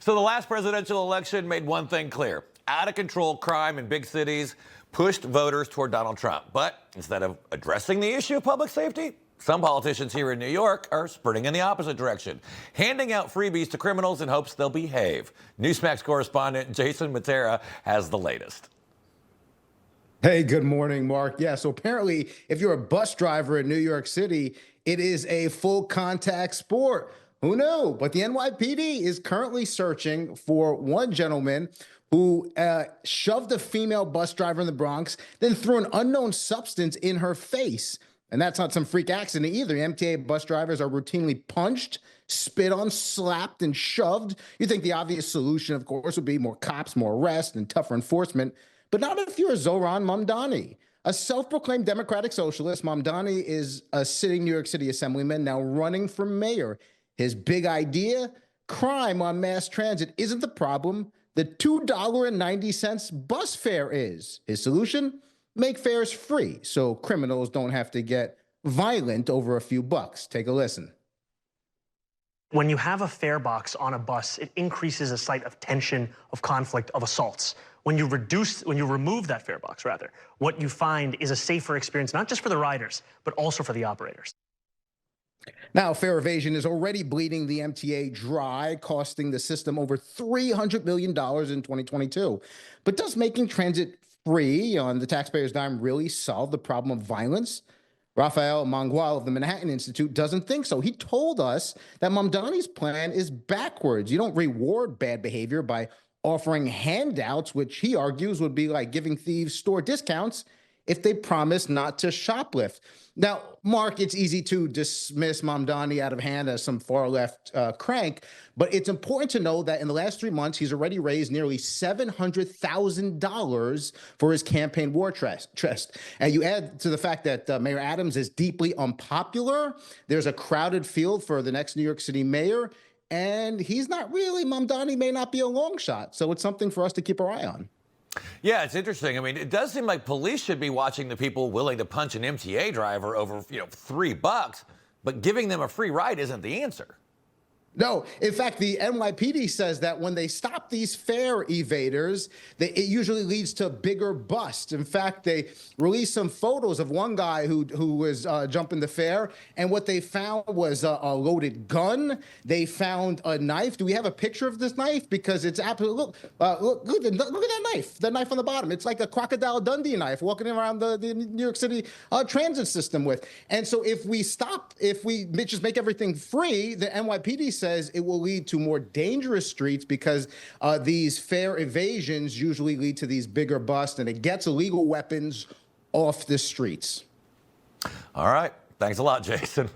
So the last presidential election made one thing clear. Out of control crime in big cities pushed voters toward Donald Trump. But instead of addressing the issue of public safety, some politicians here in New York are sprinting in the opposite direction, handing out freebies to criminals in hopes they'll behave. Newsmax correspondent Jason Mattera has the latest. Hey, good morning, Mark. Yeah, so apparently, if you're a bus driver in New York City, it is a full contact sport. Who knew? But the NYPD is currently searching for one gentleman who shoved a female bus driver in the Bronx, then threw an unknown substance in her face. And that's not some freak accident either. MTA bus drivers are routinely punched, spit on, slapped, and shoved. You think the obvious solution, of course, would be more cops, more arrests, and tougher enforcement. But not if you're Zohran Mamdani. A self-proclaimed democratic socialist, Mamdani is a sitting New York City assemblyman now running for mayor. His big idea, crime on mass transit isn't the problem. The $2.90 bus fare is. His solution? Make fares free so criminals don't have to get violent over a few bucks. Take a listen. When you have a fare box on a bus, it increases a site of tension, of conflict, of assaults. When you remove that fare box, rather, what you find is a safer experience, not just for the riders, but also for the operators. Now, fare evasion is already bleeding the MTA dry, costing the system over $300 million in 2022. But does making transit free on the taxpayer's dime really solve the problem of violence? Rafael Mangual of the Manhattan Institute doesn't think so. He told us that Mamdani's plan is backwards. You don't reward bad behavior by offering handouts, which he argues would be like giving thieves store discounts if they promise not to shoplift. Now, Mark, it's easy to dismiss Mamdani out of hand as some far-left crank, but it's important to know that in the last 3 months, he's already raised nearly $700,000 for his campaign war chest. And you add to the fact that Mayor Adams is deeply unpopular. There's a crowded field for the next New York City mayor, and he's not really, Mamdani may not be a long shot. So it's something for us to keep our eye on. Yeah, it's interesting. I mean, it does seem like police should be watching the people willing to punch an MTA driver over, $3, but giving them a free ride isn't the answer. No, in fact, the NYPD says that when they stop these fare evaders, it usually leads to bigger busts. In fact, they released some photos of one guy who was jumping the fare, and what they found was a loaded gun. They found a knife. Do we have a picture of this knife? Because it's absolutely look at that knife. The knife on the bottom. It's like a Crocodile Dundee knife walking around the New York City transit system with. And so if we just make everything free, the NYPD says it will lead to more dangerous streets because these fare evasions usually lead to these bigger busts, and it gets illegal weapons off the streets. All right. Thanks a lot, Jason.